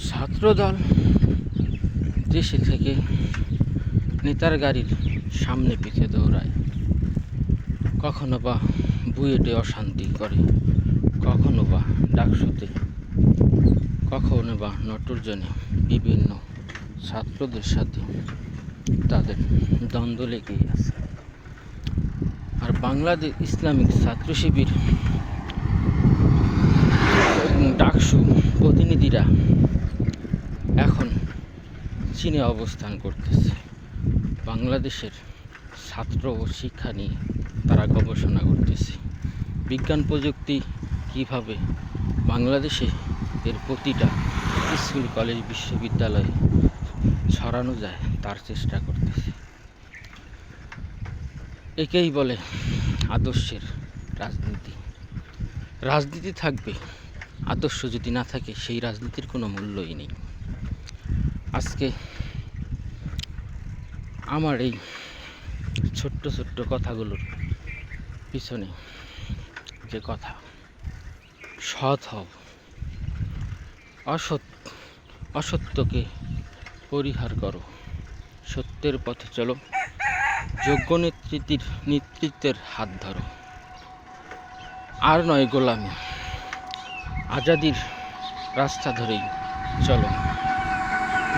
ছাত্রদল দেশে থেকে নেতার গাড়ির সামনে পিছে দৌড়ায়, কখনো বা বুয়েটে অশান্তি করে, কখনো বা ডাকসুতে, কখনো বা নটরজনে বিভিন্ন ছাত্রদের সাথে তাদের দ্বন্দ্ব লেগেই আছে। আর বাংলাদেশ ইসলামিক ছাত্র শিবির এবং ডাকসু প্রতিনিধিরা এখন চীনে অবস্থান করতেছে। বাংলাদেশের ছাত্র ও শিক্ষা নিয়ে তারা গবেষণা করতেছে। বিজ্ঞান প্রযুক্তি কিভাবে বাংলাদেশে এর প্রতিটা স্কুল, কলেজ, বিশ্ববিদ্যালয়ে ছড়ানো যায় তার চেষ্টা করতেছে। একেই বলে আদর্শের রাজনীতি। রাজনীতি থাকবে, আদর্শ যদি না থাকে সেই রাজনীতির কোনো মূল্যই নেই। আজকে আমার এই ছোট্ট ছোট্ট কথাগুলোর পিছনে যে কথা, সৎ হও, অসত্যকে পরিহার করো, সত্যের পথে চলো, যোগ্য নেতৃত্বের হাত ধরো, আর নয় গোলামি, আজাদির রাস্তা ধরেই চলো।